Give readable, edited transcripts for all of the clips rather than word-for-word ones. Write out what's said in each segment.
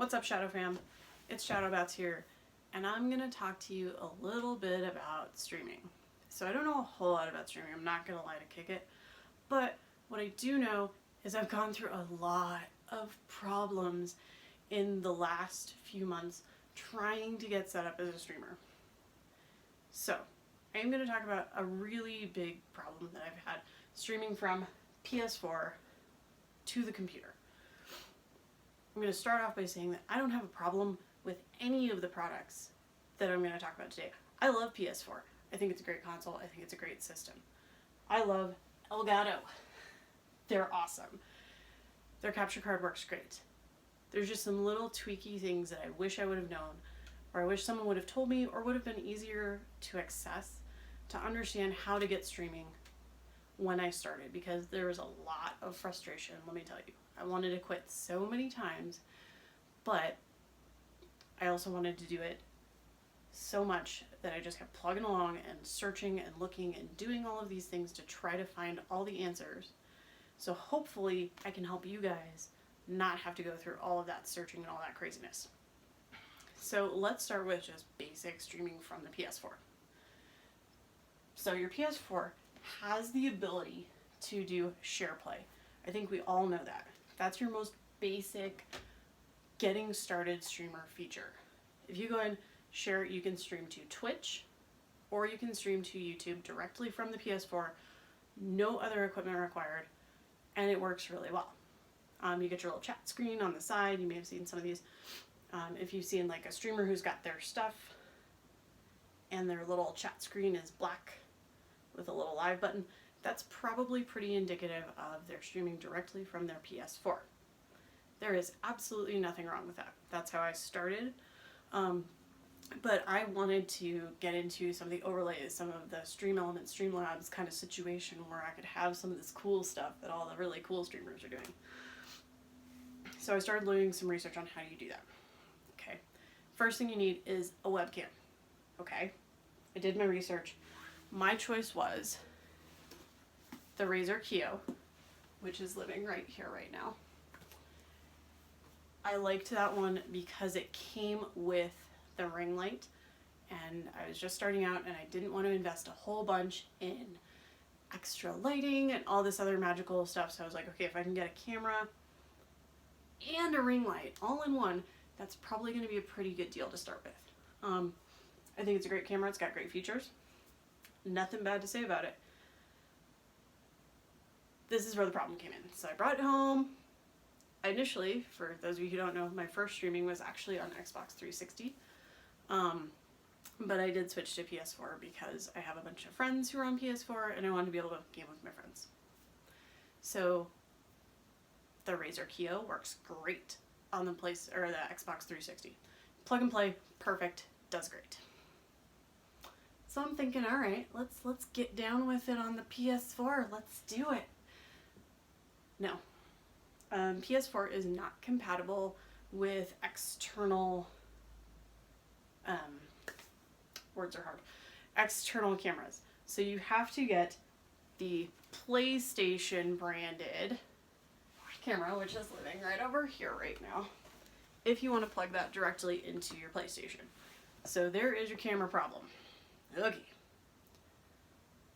What's up, Shadow Fam? It's Shadowbats here, and I'm gonna talk to you a little bit about streaming. So I don't know a whole lot about streaming, I'm not gonna lie to kick it, but what I do know is I've gone through a lot of problems in the last few months trying to get set up as a streamer. So I am gonna talk about a really big problem that I've had streaming from PS4 to the computer. I'm going to start off by saying that I don't have a problem with any of the products that I'm going to talk about today. I love PS4. I think it's a great console. I think it's a great system. I love Elgato. They're awesome. Their capture card works great. There's just some little tweaky things that I wish I would have known, or I wish someone would have told me, or would have been easier to access to understand how to get streaming when I started, because there was a lot of frustration, let me tell you. I wanted to quit so many times, but I also wanted to do it so much that I just kept plugging along and searching and looking and doing all of these things to try to find all the answers. So hopefully I can help you guys not have to go through all of that searching and all that craziness. So let's start with just basic streaming from the PS4. So your PS4 has the ability to do share play. I think we all know that. That's your most basic getting started streamer feature. If you go and share it, you can stream to Twitch or you can stream to YouTube directly from the PS4, no other equipment required, and it works really well. You get your little chat screen on the side. You may have seen some of these. If you've seen like a streamer who's got their stuff and their little chat screen is black with a little live button, that's probably pretty indicative of their streaming directly from their PS4. There is absolutely nothing wrong with that. That's how I started. But I wanted to get into some of the overlays, some of the Stream Elements, Streamlabs kind of situation where I could have some of this cool stuff that all the really cool streamers are doing. So I started doing some research on how do you do that. Okay, first thing you need is a webcam. Okay, I did my research. My choice was the Razer Kiyo, which is living right here right now. I liked that one because it came with the ring light, and I was just starting out and I didn't want to invest a whole bunch in extra lighting and all this other magical stuff. So I was like, okay, if I can get a camera and a ring light all in one, that's probably going to be a pretty good deal to start with. I think it's a great camera. It's got great features. Nothing bad to say about it. This is where the problem came in. So I brought it home. Initially, for those of you who don't know, my first streaming was actually on Xbox 360. But I did switch to PS4 because I have a bunch of friends who are on PS4 and I wanted to be able to game with my friends. So the Razer Kiyo works great on the Xbox 360. Plug and play, perfect, does great. So I'm thinking, all right, let's get down with it on the PS4. Let's do it. No. PS4 is not compatible with external, words are hard, external cameras. So you have to get the PlayStation branded camera, which is living right over here right now, if you want to plug that directly into your PlayStation. So there is your camera problem. Okay.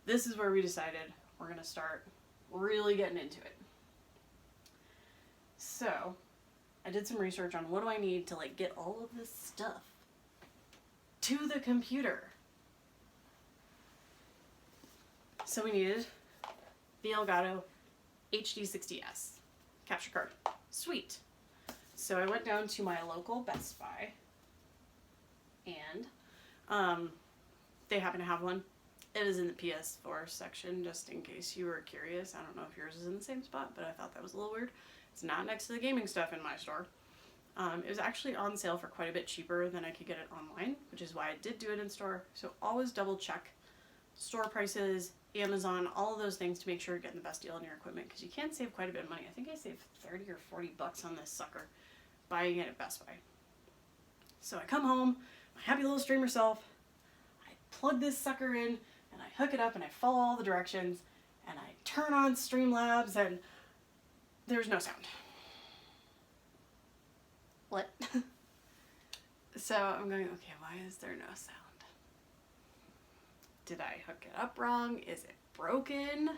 This is where we decided we're going to start really getting into it. So I did some research on what do I need to like get all of this stuff to the computer. So we needed the Elgato HD60S capture card. Sweet. So I went down to my local Best Buy and they happen to have one. It is in the PS4 section, just in case you were curious. I don't know if yours is in the same spot, but I thought that was a little weird. It's not next to the gaming stuff in my store. It was actually on sale for quite a bit cheaper than I could get it online, which is why I did do it in store. So always double check store prices, Amazon, all of those things to make sure you're getting the best deal on your equipment, because you can save quite a bit of money. I think I saved 30 or 40 bucks on this sucker buying it at Best Buy. So I come home, my happy little streamer self, I plug this sucker in and I hook it up and I follow all the directions and I turn on Streamlabs and there's no sound. what? So I'm going, okay, why is there no sound? Did I hook it up wrong? Is it broken?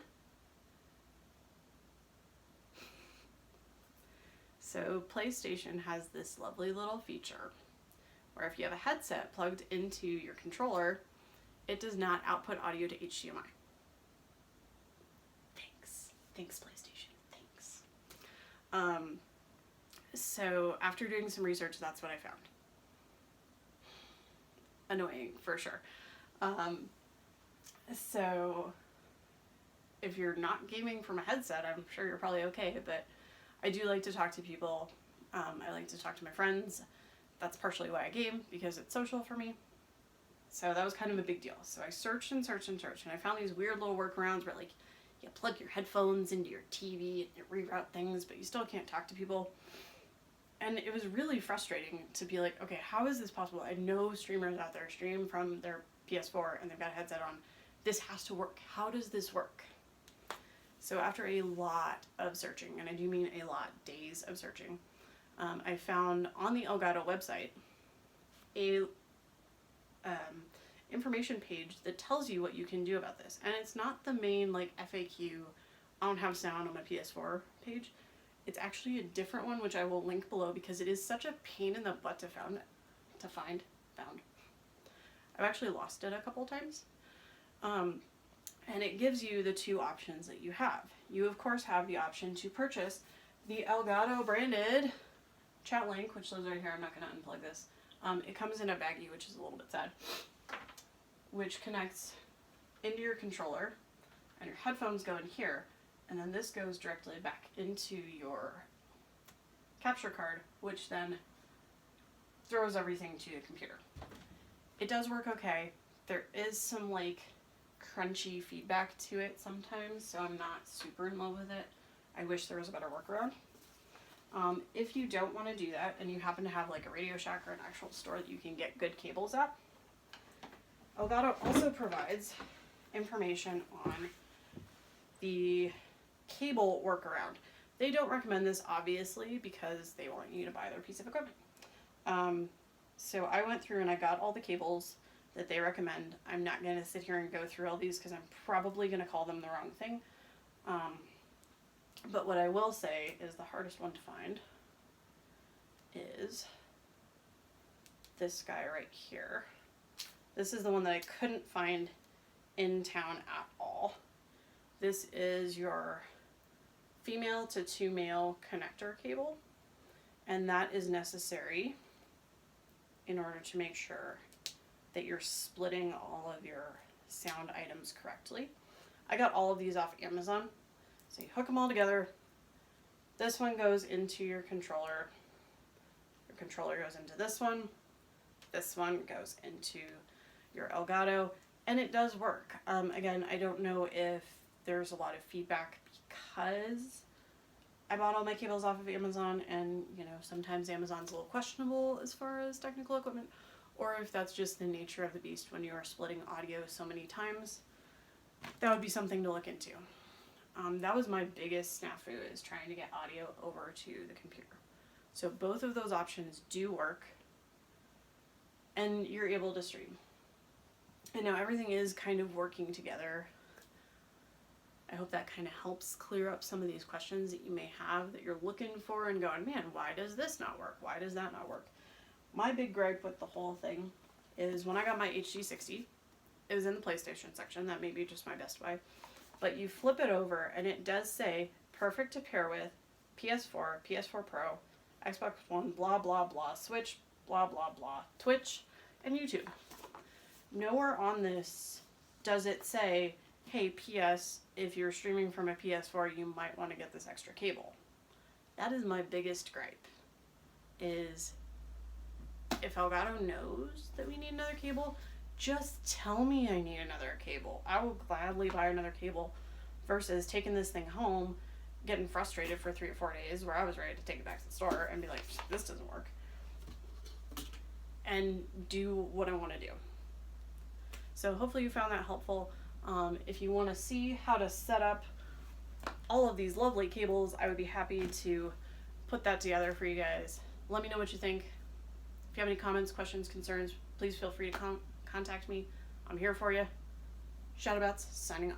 So PlayStation has this lovely little feature where if you have a headset plugged into your controller, it does not output audio to HDMI. Thanks PlayStation, thanks. So after doing some research, that's what I found. Annoying, for sure. So if you're not gaming from a headset, I'm sure you're probably okay, but I do like to talk to people. I like to talk to my friends. That's partially why I game, because it's social for me. So that was kind of a big deal. So I searched and searched and searched, and I found these weird little workarounds where, like, you plug your headphones into your TV and it reroute things, but you still can't talk to people. And it was really frustrating to be like, okay, how is this possible? I know streamers out there stream from their PS4 and they've got a headset on. This has to work. How does this work? So after a lot of searching, and I do mean a lot, days of searching, I found on the Elgato website a information page that tells you what you can do about this. And it's not the main like FAQ, I don't have sound on my PS4 page. It's actually a different one, which I will link below because it is such a pain in the butt to find. I've actually lost it a couple times. And it gives you the two options that you have. You of course have the option to purchase the Elgato branded chat link, which lives right here. I'm not going to unplug this. It comes in a baggie, which is a little bit sad, which connects into your controller, and your headphones go in here, and then this goes directly back into your capture card, which then throws everything to your computer. It does work okay. There is some like crunchy feedback to it sometimes, so I'm not super in love with it. I wish there was a better workaround. If you don't want to do that and you happen to have like a Radio Shack or an actual store that you can get good cables at, Elgato also provides information on the cable workaround. They don't recommend this obviously because they want you to buy their piece of equipment. So I went through and I got all the cables that they recommend. I'm not going to sit here and go through all these because I'm probably going to call them the wrong thing. But what I will say is the hardest one to find is this guy right here. This is the one that I couldn't find in town at all. This is your female to to male connector cable, and that is necessary in order to make sure that you're splitting all of your sound items correctly. I got all of these off Amazon. So you hook them all together. This one goes into your controller. Your controller goes into this one. This one goes into your Elgato. And it does work. Again, I don't know if there's a lot of feedback because I bought all my cables off of Amazon, and you know, sometimes Amazon's a little questionable as far as technical equipment, or if that's just the nature of the beast when you are splitting audio so many times. That would be something to look into. That was my biggest snafu, is trying to get audio over to the computer. So both of those options do work, and you're able to stream. And now everything is kind of working together. I hope that kind of helps clear up some of these questions that you may have that you're looking for and going, man, why does this not work? Why does that not work? My big gripe with the whole thing is when I got my HD60, it was in the PlayStation section. That may be just my Best Buy. But you flip it over and it does say perfect to pair with PS4, PS4 Pro, Xbox One, blah, blah, blah, Switch, blah, blah, blah, Twitch, and YouTube. Nowhere on this does it say, hey, PS, if you're streaming from a PS4, you might want to get this extra cable. That is my biggest gripe, is if Elgato knows that we need another cable, just tell me I need another cable. I will gladly buy another cable versus taking this thing home, getting frustrated for 3 or 4 days where I was ready to take it back to the store and be like, this doesn't work, and do what I want to do. So hopefully you found that helpful. If you want to see how to set up all of these lovely cables, I would be happy to put that together for you guys. Let me know what you think. If you have any comments, questions, concerns, please feel free to contact me. I'm here for you. Shadowbats signing off.